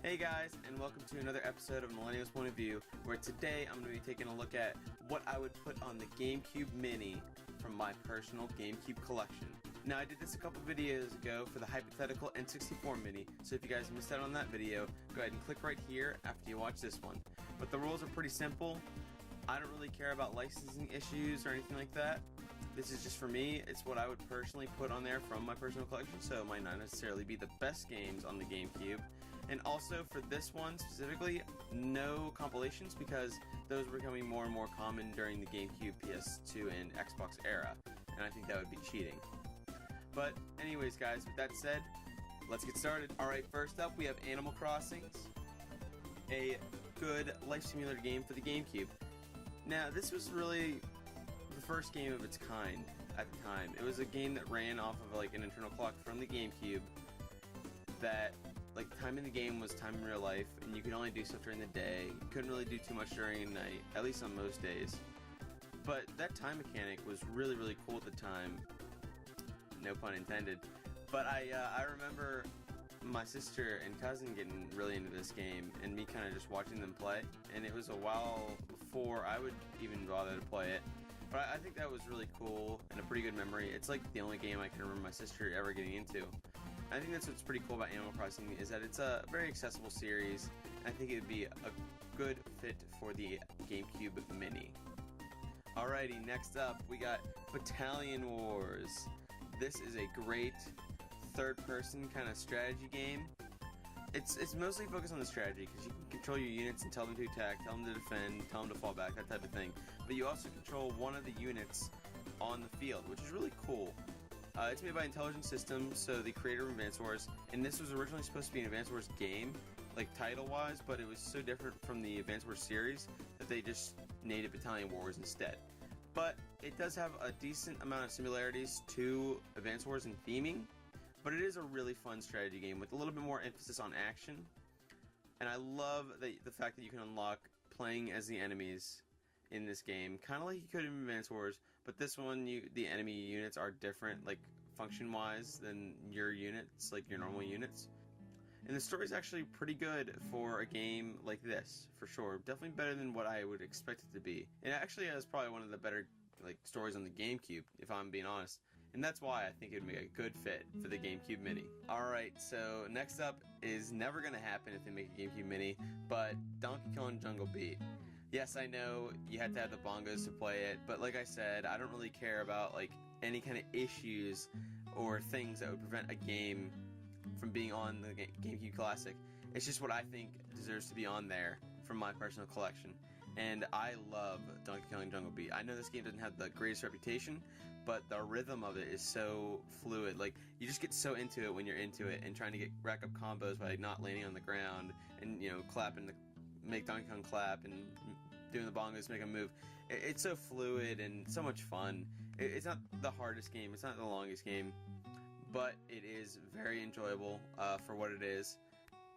Hey guys, and welcome to another episode of Millennials Point of View, where today I'm going to be taking a look at what I would put on the Gamecube Mini from my personal Gamecube collection. Now, I did this a couple videos ago for the hypothetical N64 Mini, so if you guys missed out on that video, go ahead and click right here after you watch this one. But the rules are pretty simple. I don't really care about licensing issues or anything like that. This is just for me. It's what I would personally put on there from my personal collection, so it might not necessarily be the best games on the Gamecube. And also for this one specifically, no compilations because those were becoming more and more common during the GameCube, PS2, and Xbox era, and I think that would be cheating. But anyways guys, with that said, let's get started. Alright, first up we have Animal Crossings, a good life simulator game for the GameCube. Now this was really the first game of its kind at the time. It was a game that ran off of like an internal clock from the GameCube that like time in the game was time in real life, and you could only do stuff during the day. You couldn't really do too much during the night, at least on most days. But that time mechanic was really cool at the time. No pun intended. But I remember my sister and cousin getting really into this game, and me kind of just watching them play. And it was a while before I would even bother to play it. But I think that was really cool and a pretty good memory. It's like the only game I can remember my sister ever getting into. I think that's what's pretty cool about Animal Crossing, is that it's a very accessible series, and I think it would be a good fit for the GameCube Mini. Alrighty, next up we got Battalion Wars. This is a great third-person kind of strategy game. It's mostly focused on the strategy, because you can control your units and tell them to attack, tell them to defend, tell them to fall back, that type of thing. But you also control one of the units on the field, which is really cool. It's made by Intelligent Systems, so the creator of Advance Wars, and this was originally supposed to be an Advance Wars game, like title-wise, but it was so different from the Advance Wars series that they just named it Battalion Wars instead. But it does have a decent amount of similarities to Advance Wars in theming, but it is a really fun strategy game with a little bit more emphasis on action, and I love the fact that you can unlock playing as the enemies in this game, kind of like you could in Advance Wars, but this one, the enemy units are different, like function-wise, than your units, like your normal units. And the story is actually pretty good for a game like this, for sure. Definitely better than what I would expect it to be. It actually has probably one of the better like stories on the GameCube, if I'm being honest. And that's why I think it would make a good fit for the GameCube Mini. Alright, so next up is never going to happen if they make a GameCube Mini, but Donkey Kong Jungle Beat. Yes, I know you had to have the bongos to play it, but like I said, I don't really care about like any kind of issues or things that would prevent a game from being on the GameCube Classic. It's just what I think deserves to be on there from my personal collection. And I love Donkey Kong Jungle Beat. I know this game doesn't have the greatest reputation, but the rhythm of it is so fluid. Like, you just get so into it when you're into it, and trying to rack up combos by not landing on the ground, and you know, make Donkey Kong clap, and doing the bongos, make them move. It's so fluid and so much fun. It's not the hardest game, it's not the longest game, but it is very enjoyable for what it is.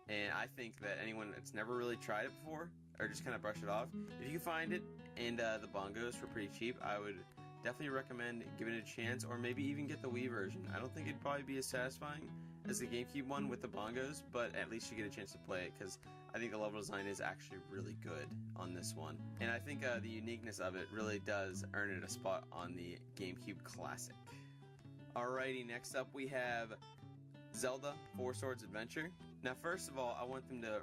And I think that anyone that's never really tried it before, or just kind of brush it off, if you can find it and the bongos for pretty cheap, I would definitely recommend giving it a chance, or maybe even get the Wii version. I don't think it'd probably be as satisfying as the GameCube one with the bongos, but at least you get a chance to play it, because I think the level design is actually really good on this one. And I think the uniqueness of it really does earn it a spot on the GameCube Classic. Alrighty, next up we have Zelda Four Swords Adventure. Now first of all, I want them to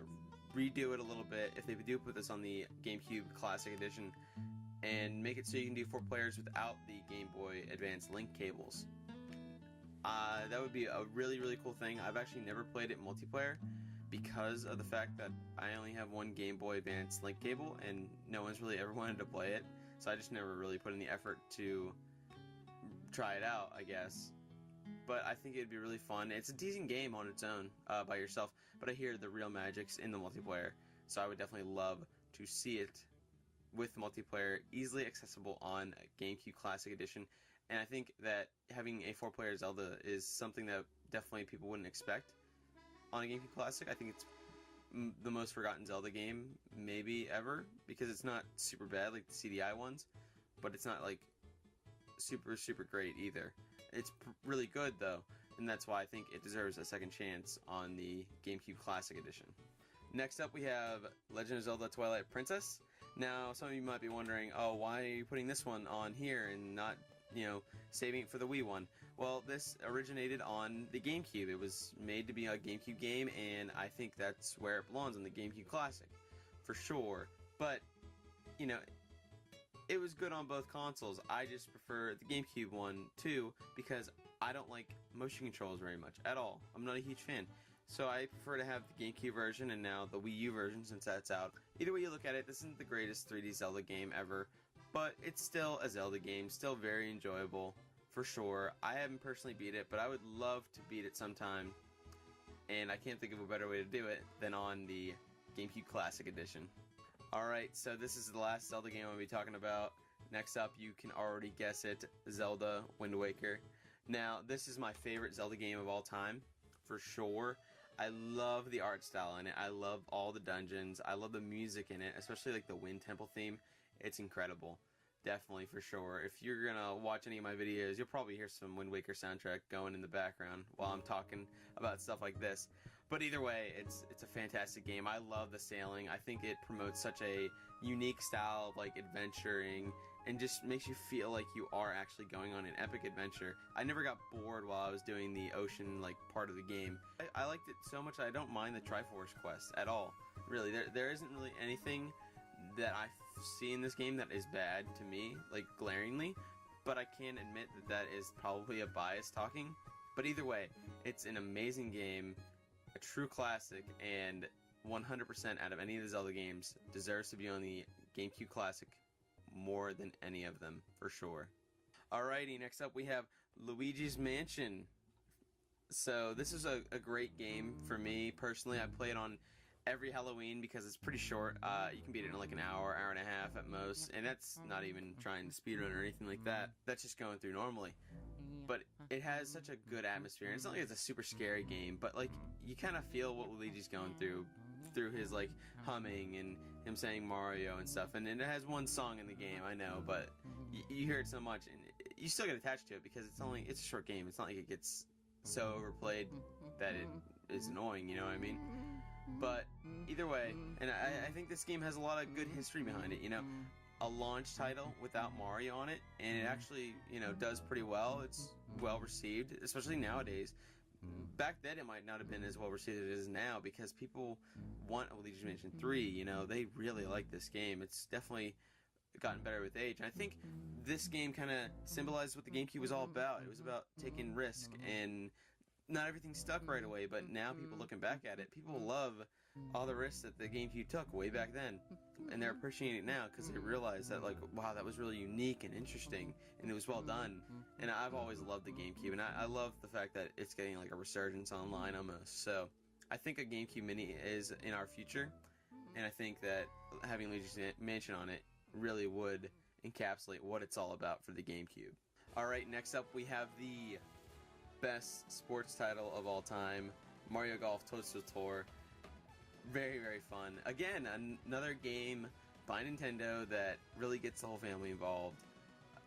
redo it a little bit, if they do put this on the GameCube Classic Edition, and make it so you can do 4 players without the Game Boy Advance link cables. That would be a really cool thing. I've actually never played it multiplayer because of the fact that I only have one Game Boy Advance link cable, and no one's really ever wanted to play it, so I just never really put in the effort to try it out, I guess. But I think it'd be really fun. It's a decent game on its own, by yourself, but I hear the real magic's in the multiplayer, so I would definitely love to see it with multiplayer, easily accessible on GameCube Classic Edition. And I think that having a 4-player Zelda is something that definitely people wouldn't expect on a GameCube Classic. I think it's the most forgotten Zelda game maybe ever, because it's not super bad like the CDI ones, but it's not like super great either. It's really good though, and that's why I think it deserves a second chance on the GameCube Classic Edition. Next up we have Legend of Zelda Twilight Princess. Now some of you might be wondering, oh, why are you putting this one on here and not, saving it for the Wii one? Well, this originated on the Gamecube. It was made to be a Gamecube game, and I think that's where it belongs, on the Gamecube Classic, for sure. But, it was good on both consoles. I just prefer the Gamecube one, too, because I don't like motion controls very much, at all. I'm not a huge fan. So I prefer to have the GameCube version and now the Wii U version since that's out. Either way you look at it, this isn't the greatest 3D Zelda game ever, but it's still a Zelda game, still very enjoyable, for sure. I haven't personally beat it, but I would love to beat it sometime, and I can't think of a better way to do it than on the GameCube Classic Edition. Alright, so this is the last Zelda game I'm going to be talking about. Next up, you can already guess it, Zelda Wind Waker. Now, this is my favorite Zelda game of all time, for sure. I love the art style in it. I love all the dungeons. I love the music in it, especially like the Wind Temple theme. It's incredible. Definitely, for sure. If you're gonna watch any of my videos, you'll probably hear some Wind Waker soundtrack going in the background while I'm talking about stuff like this. But either way, it's a fantastic game. I love the sailing. I think it promotes such a unique style of like adventuring and just makes you feel like you are actually going on an epic adventure. I never got bored while I was doing the ocean like part of the game. I liked it so much I don't mind the Triforce quest at all. Really, there isn't really anything that I see in this game that is bad to me, like glaringly, but I can admit that is probably a bias talking. But either way, it's an amazing game, a true classic, and 100% out of any of the Zelda games deserves to be on the GameCube Classic more than any of them, for sure. Alrighty, next up we have Luigi's Mansion. So this is a great game for me personally. I play it on every Halloween because it's pretty short. You can beat it in like an hour, hour and a half at most, and that's not even trying to speedrun or anything like that. That's just going through normally. But it has such a good atmosphere. And it's not like it's a super scary game, but like you kind of feel what Luigi's going through his like humming and him saying Mario and stuff. And it has one song in the game, I know, but you hear it so much and you still get attached to it because it's a short game. It's not like it gets so overplayed that it is annoying, you know what I mean? But either way, and I think this game has a lot of good history behind it, a launch title without Mario on it, and it actually, does pretty well. It's well received, especially nowadays. Back then it might not have been as well received as it is now because people want Luigi's Mansion 3, they really like this game. It's definitely gotten better with age. And I think this game kind of symbolized what the GameCube was all about. It was about taking risk, and not everything stuck right away, but now people looking back at it, people love all the risks that the GameCube took way back then, and they're appreciating it now because they realize that, like, wow, that was really unique and interesting, and it was well done. And I've always loved the GameCube, and I love the fact that it's getting like a resurgence online almost. So I think a GameCube Mini is in our future, and I think that having Luigi's Mansion on it really would encapsulate what it's all about for the GameCube. Alright, next up we have the best sports title of all time, Mario Golf Toadstool Tour. Very, very fun. Again, another game by Nintendo that really gets the whole family involved.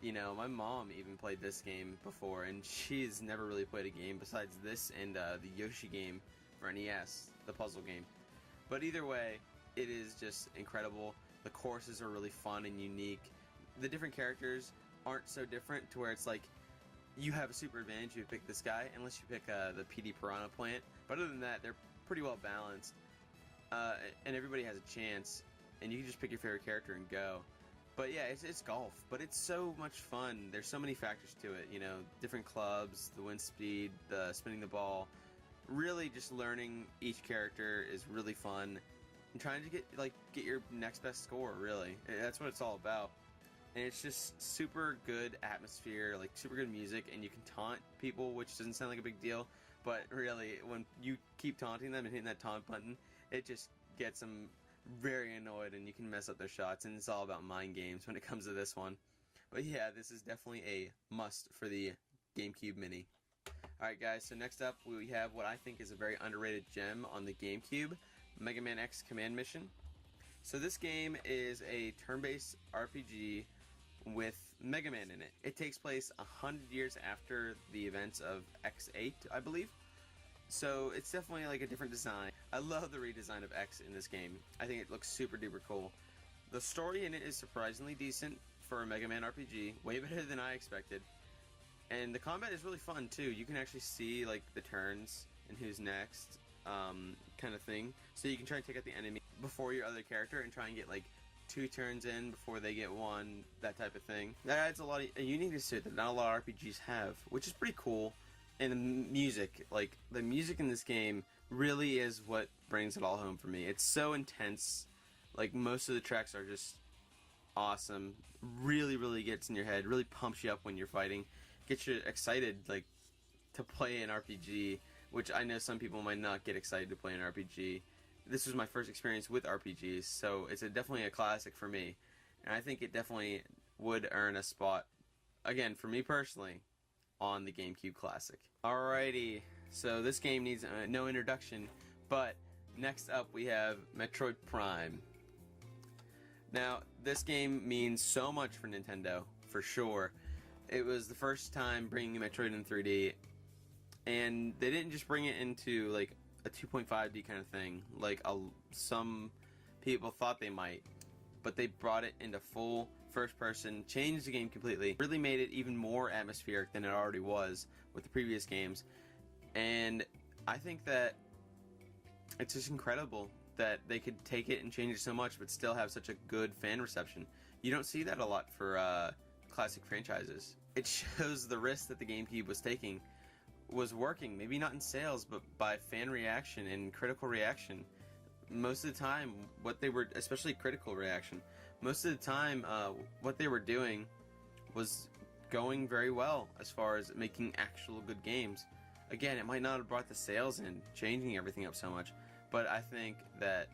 My mom even played this game before, and she's never really played a game besides this and the Yoshi game for NES, the puzzle game. But either way, it is just incredible. The courses are really fun and unique. The different characters aren't so different to where it's like you have a super advantage if you pick this guy, unless you pick the PD Piranha plant. But other than that, they're pretty well balanced. And everybody has a chance, and you can just pick your favorite character and go. But yeah, it's golf, but it's so much fun. There's so many factors to it, different clubs, the wind speed, the spinning the ball. Really just learning each character is really fun. And trying to get your next best score, really. That's what it's all about. And it's just super good atmosphere, like super good music, and you can taunt people, which doesn't sound like a big deal, but really, when you keep taunting them and hitting that taunt button, it just gets them very annoyed, and you can mess up their shots, and it's all about mind games when it comes to this one. But yeah, this is definitely a must for the GameCube Mini. Alright guys, so next up we have what I think is a very underrated gem on the GameCube, Mega Man X Command Mission. So this game is a turn-based RPG with Mega Man in it. It takes place 100 years after the events of X8, I believe. So it's definitely like a different design. I love the redesign of X in this game. I think it looks super duper cool. The story in it is surprisingly decent for a Mega Man RPG, way better than I expected. And the combat is really fun too. You can actually see like the turns and who's next, kind of thing. So you can try and take out the enemy before your other character and try and get like 2 turns in before they get 1, that type of thing. That adds a lot of uniqueness to it that not a lot of RPGs have, which is pretty cool. And the music, like the music in this game really is what brings it all home for me. It's so intense. Like most of the tracks are just awesome. Really, really gets in your head. Really pumps you up when you're fighting. Gets you excited, like, to play an RPG, which I know some people might not get excited to play an RPG. This was my first experience with RPGs, so it's definitely a classic for me. And I think it definitely would earn a spot, again, for me personally, on the GameCube Classic. Alrighty, so this game needs no introduction, but next up we have Metroid Prime. Now, this game means so much for Nintendo, for sure. It was the first time bringing Metroid in 3D, and they didn't just bring it into like a 2.5D kind of thing, like some people thought they might, but they brought it into full first person, changed the game completely, really made it even more atmospheric than it already was with the previous games. And I think that it's just incredible that they could take it and change it so much but still have such a good fan reception. You don't see that a lot for classic franchises. It shows the risk that the GameCube was taking was working, maybe not in sales, but by fan reaction and critical reaction. Most of the time, what they were, especially critical reaction, most of the time, what they were doing was going very well as far as making actual good games. Again, it might not have brought the sales in, changing everything up so much, but I think that,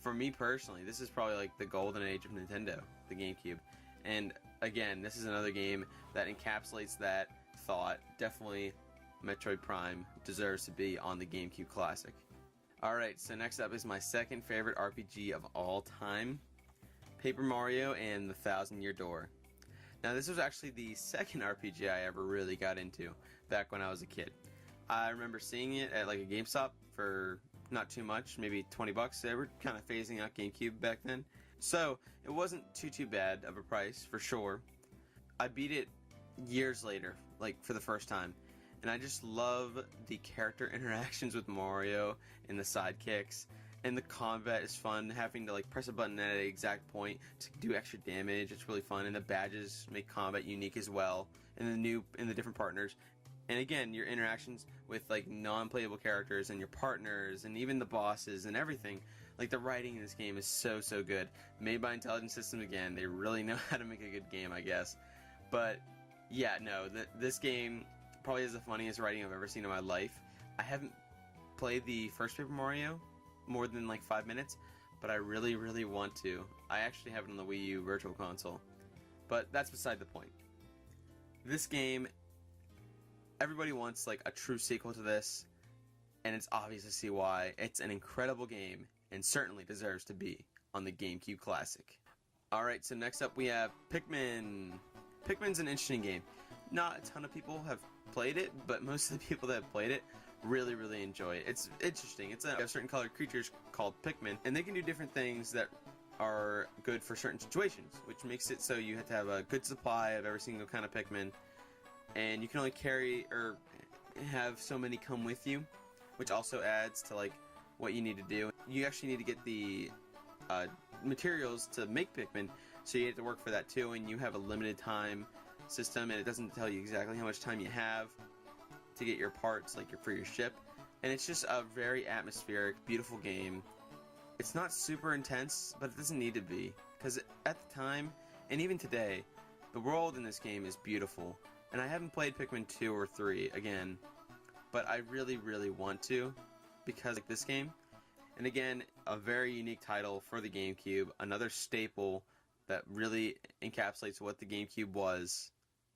for me personally, this is probably like the golden age of Nintendo, the GameCube. And again, this is another game that encapsulates that thought. Definitely Metroid Prime deserves to be on the GameCube Classic. Alright, so next up is my second favorite RPG of all time, Paper Mario and the Thousand Year Door. Now, this was actually the second RPG I ever really got into back when I was a kid. I remember seeing it at like a GameStop for not too much, maybe 20 bucks. They were kind of phasing out GameCube back then. So, it wasn't too bad of a price, for sure. I beat it years later, like for the first time. And I just love the character interactions with Mario and the sidekicks. And the combat is fun, having to like press a button at an exact point to do extra damage. It's really fun, and the badges make combat unique as well, and the different partners. And again, your interactions with like non-playable characters and your partners and even the bosses and everything. Like the writing in this game is so good. Made by Intelligent Systems again. They really know how to make a good game, I guess. But yeah, no, this game probably has the funniest writing I've ever seen in my life. I haven't played the first Paper Mario more than like 5 minutes, but I really want to. I actually have it on the Wii U Virtual Console, but that's beside the point. This game, everybody wants like a true sequel to this, and it's obvious to see why. It's an incredible game and certainly deserves to be on the GameCube Classic. Alright, so next up we have Pikmin. Pikmin's an interesting game. Not a ton of people have played it, but most of the people that have played it really enjoy it. It's interesting. It's a certain colored creatures called Pikmin, and they can do different things that are good for certain situations, which makes it so you have to have a good supply of every single kind of Pikmin, and you can only carry or have so many come with you, which also adds to like what you need to do. You actually need to get the materials to make Pikmin, so you have to work for that too, and you have a limited time system, and it doesn't tell you exactly how much time you have to get your parts, like for your ship. And it's just a very atmospheric, beautiful game. It's not super intense, but it doesn't need to be, because at the time, and even today, the world in this game is beautiful. And I haven't played Pikmin 2 or 3 again, but I really want to, because like this game. And again, a very unique title for the GameCube, another staple that really encapsulates what the GameCube was,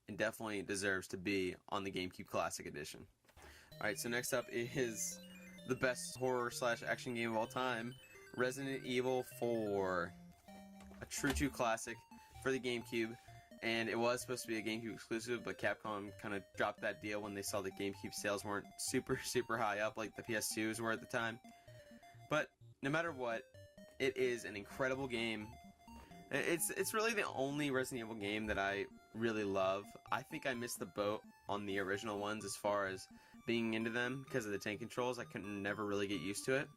and definitely deserves to be on the GameCube Classic Edition. Alright, so next up is the best horror/action game of all time, Resident Evil 4. A true classic for the GameCube, and it was supposed to be a GameCube exclusive, but Capcom kind of dropped that deal when they saw the GameCube sales weren't super high up like the PS2s were at the time. no matter what, it is an incredible game. It's really the only Resident Evil game that I really love. I think I missed the boat on the original ones as far as being into them because of the tank controls. I could never really get used to it.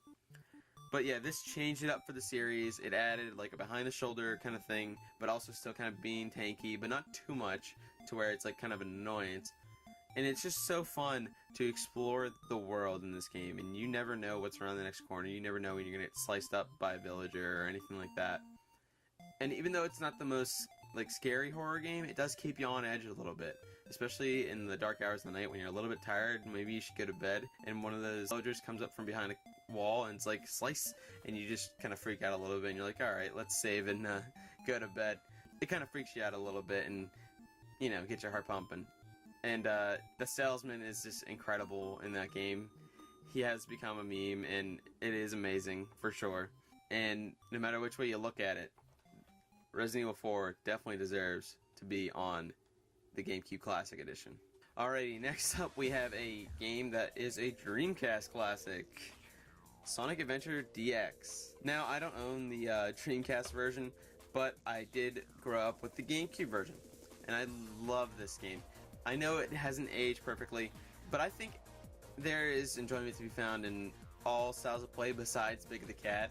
But yeah, this changed it up for the series. It added like a behind the shoulder kind of thing, but also still kind of being tanky, but not too much to where it's like kind of an annoyance. And it's just so fun to explore the world in this game, and you never know what's around the next corner. You never know when you're gonna get sliced up by a villager or anything like that. And even though it's not the most like scary horror game, it does keep you on edge a little bit, especially in the dark hours of the night when you're a little bit tired. Maybe you should go to bed, and one of those villagers comes up from behind a wall and it's like slice, and you just kind of freak out a little bit, and you're like, all right, let's save and go to bed. It kind of freaks you out a little bit, and you know, get your heart pumping. And the salesman is just incredible in that game. He has become a meme, and it is amazing for sure. And no matter which way you look at it, Resident Evil 4 definitely deserves to be on the GameCube Classic Edition. Alrighty, next up we have a game that is a Dreamcast classic, Sonic Adventure DX. Now, I don't own the Dreamcast version, but I did grow up with the GameCube version, and I love this game. I know it hasn't aged perfectly, but I think there is enjoyment to be found in all styles of play besides Big the Cat.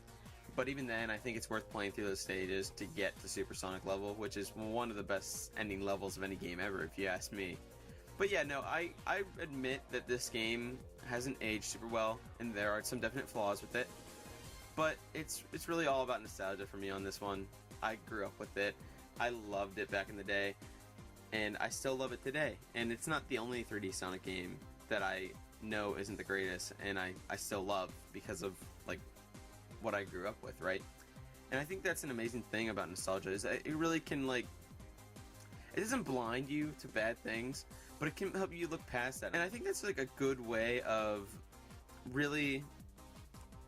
But even then, I think it's worth playing through those stages to get to Supersonic level, which is one of the best ending levels of any game ever, if you ask me. But yeah, no, I admit that this game hasn't aged super well, and there are some definite flaws with it. But it's really all about nostalgia for me on this one. I grew up with it. I loved it back in the day, and I still love it today. And it's not the only 3D Sonic game that I know isn't the greatest, and I still love because of, like, what I grew up with, right? And I think that's an amazing thing about nostalgia, is that it really can, like, it doesn't blind you to bad things, but it can help you look past that. And I think that's like a good way of really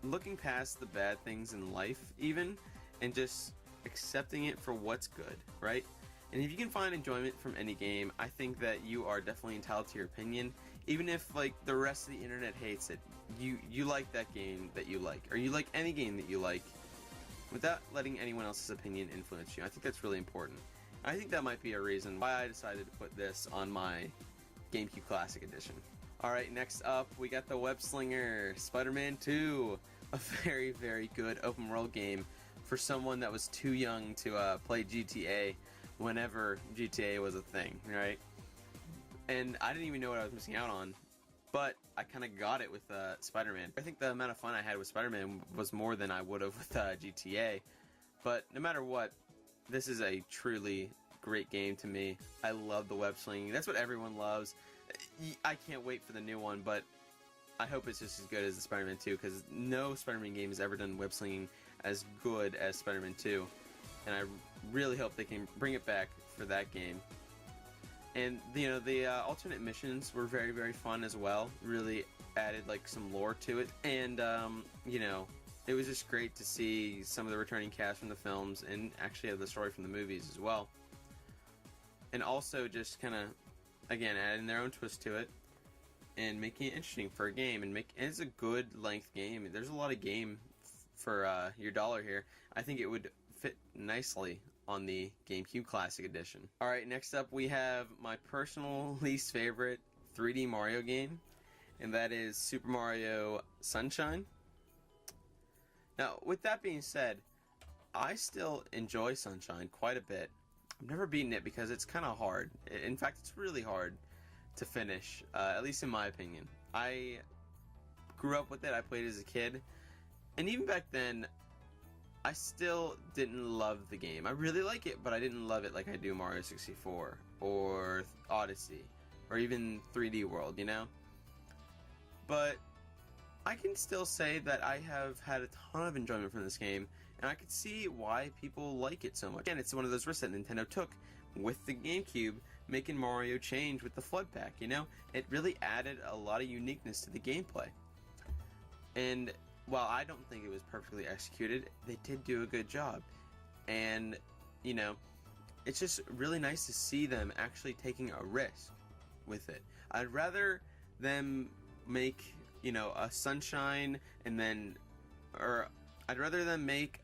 looking past the bad things in life even, and just accepting it for what's good, right? And if you can find enjoyment from any game, I think that you are definitely entitled to your opinion, even if like the rest of the internet hates it. You like that game that you like, or you like any game that you like, without letting anyone else's opinion influence you. I think that's really important. I think that might be a reason why I decided to put this on my GameCube Classic Edition. Alright, next up we got the Web Slinger, Spider-Man 2. A very, very good open world game for someone that was too young to play GTA whenever GTA was a thing, right? And I didn't even know what I was missing out on, but I kind of got it with Spider-Man. I think the amount of fun I had with Spider-Man was more than I would have with GTA. But no matter what, this is a truly great game to me. I love the web slinging. That's what everyone loves. I can't wait for the new one, but I hope it's just as good as the Spider-Man 2, because no Spider-Man game has ever done web slinging as good as Spider-Man 2. And I really hope they can bring it back for that game. And you know, the alternate missions were very, very fun as well. Really added like some lore to it, and you know, it was just great to see some of the returning cast from the films, and actually have the story from the movies as well. And also just kind of, again, adding their own twist to it and making it interesting for a game, and it's a good length game. There's a lot of game for your dollar here. I think it would fit nicely on the GameCube Classic Edition. Alright, next up we have my personal least favorite 3D Mario game, and that is Super Mario Sunshine. Now, with that being said, I still enjoy Sunshine quite a bit. I've never beaten it because it's kind of hard. In fact, it's really hard to finish, at least in my opinion. I grew up with it, I played it as a kid, and even back then, I still didn't love the game. I really like it, but I didn't love it like I do Mario 64, or Odyssey, or even 3D World, you know? But I can still say that I have had a ton of enjoyment from this game, and I can see why people like it so much. And it's one of those risks that Nintendo took with the GameCube, making Mario change with the Flood Pack, you know? It really added a lot of uniqueness to the gameplay. And while I don't think it was perfectly executed, they did do a good job. And, you know, it's just really nice to see them actually taking a risk with it. I'd rather them make, you know, a Sunshine and then, or I'd rather them make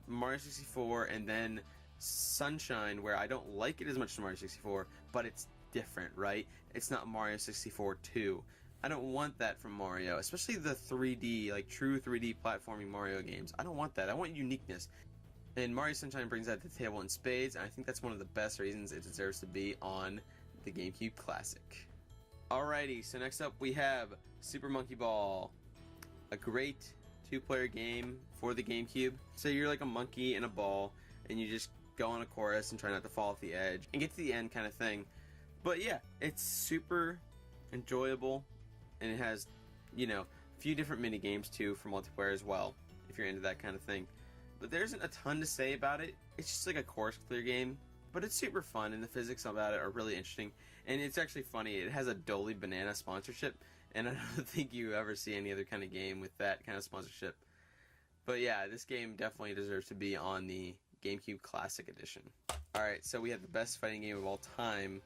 Mario 64 and then Sunshine, where I don't like it as much as Mario 64, but it's different, right? It's not Mario 64 2. I don't want that from Mario, especially the 3D, like true 3D platforming Mario games. I don't want that. I want uniqueness. And Mario Sunshine brings that to the table in spades, and I think that's one of the best reasons it deserves to be on the GameCube Classic. Alrighty, so next up we have Super Monkey Ball, a great two-player game for the GameCube. So you're like a monkey in a ball, and you just go on a course and try not to fall off the edge and get to the end kind of thing. But yeah, it's super enjoyable, and it has, you know, a few different mini games too for multiplayer as well, if you're into that kind of thing. But there isn't a ton to say about it. It's just like a course clear game, but it's super fun, and the physics about it are really interesting. And it's actually funny, it has a Dolly Banana sponsorship, and I don't think you ever see any other kind of game with that kind of sponsorship. But yeah, this game definitely deserves to be on the GameCube Classic Edition. Alright, so we have the best fighting game of all time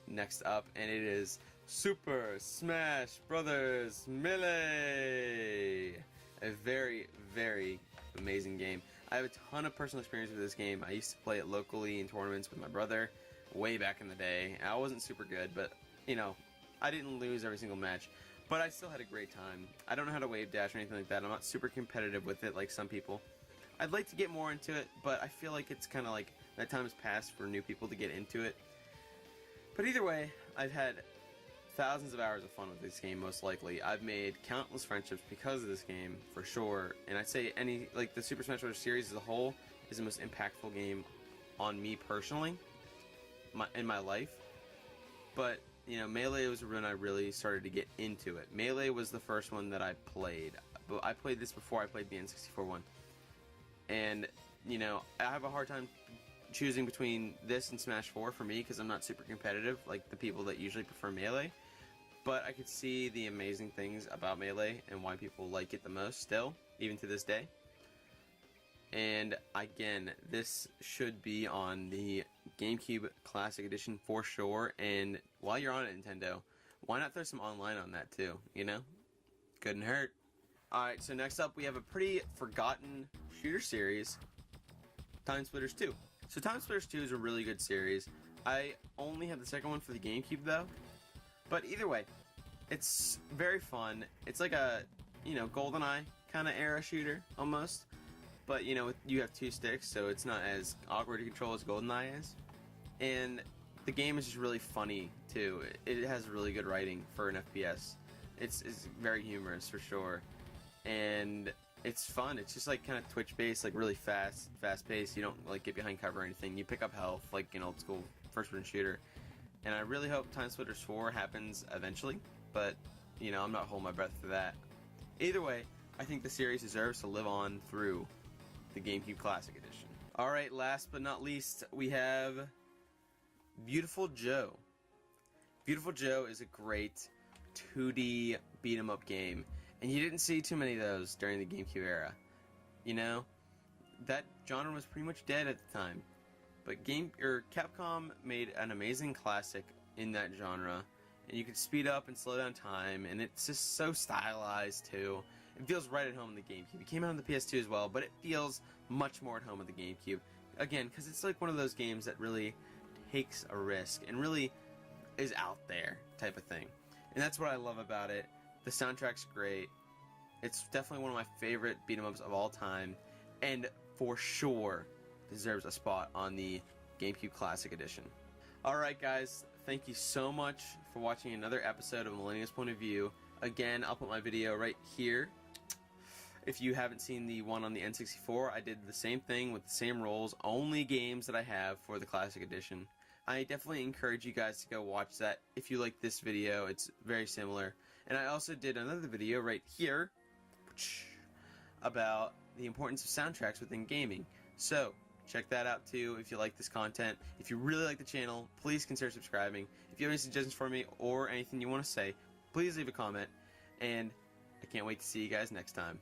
next up, and it is Super Smash Bros. Melee! A very, very amazing game. I have a ton of personal experience with this game. I used to play it locally in tournaments with my brother way back in the day. I wasn't super good, but, you know, I didn't lose every single match. But I still had a great time. I don't know how to wave dash or anything like that. I'm not super competitive with it like some people. I'd like to get more into it, but I feel like it's kind of like that time has passed for new people to get into it. But either way, I've had thousands of hours of fun with this game, most likely. I've made countless friendships because of this game, for sure. And I'd say the Super Smash Bros. Series as a whole is the most impactful game on me personally, in my life. But, you know, Melee was when I really started to get into it. Melee was the first one that I played. But I played this before I played the N64 one. And, you know, I have a hard time choosing between this and Smash 4 for me, because I'm not super competitive like the people that usually prefer Melee. But I could see the amazing things about Melee and why people like it the most still, even to this day. And again, this should be on the GameCube Classic Edition for sure. And while you're on it, Nintendo, why not throw some online on that too, you know? Couldn't hurt. Alright, so next up we have a pretty forgotten shooter series, Time Splitters 2. So Time Splitters 2 is a really good series. I only have the second one for the GameCube though. But either way, it's very fun. It's like a, you know, GoldenEye kind of era shooter, almost. But, you know, you have two sticks, so it's not as awkward to control as GoldenEye is. And the game is just really funny, too. It has really good writing for an FPS. It's very humorous, for sure. And it's fun. It's just, like, kind of Twitch-based, like, really fast-paced. You don't, like, get behind cover or anything. You pick up health, like an old-school first-person shooter. And I really hope Time Splitters 4 happens eventually, but, you know, I'm not holding my breath for that. Either way, I think the series deserves to live on through the GameCube Classic Edition. Alright, last but not least, we have Beautiful Joe. Beautiful Joe is a great 2D beat-em-up game, and you didn't see too many of those during the GameCube era. You know, that genre was pretty much dead at the time. But Capcom made an amazing classic in that genre, and you could speed up and slow down time, and it's just so stylized too. It feels right at home in the GameCube. It came out on the PS2 as well, but it feels much more at home with the GameCube. Again, because it's like one of those games that really takes a risk and really is out there type of thing. And that's what I love about it. The soundtrack's great. It's definitely one of my favorite beat-em-ups of all time, and for sure deserves a spot on the GameCube Classic Edition. Alright guys, thank you so much for watching another episode of Millennials Point of View. Again, I'll put my video right here. If you haven't seen the one on the N64, I did the same thing with the same roles, only games that I have for the Classic Edition. I definitely encourage you guys to go watch that if you like this video. It's very similar. And I also did another video right here about the importance of soundtracks within gaming. So, check that out too if you like this content. If you really like the channel, please consider subscribing. If you have any suggestions for me or anything you want to say, please leave a comment. And I can't wait to see you guys next time.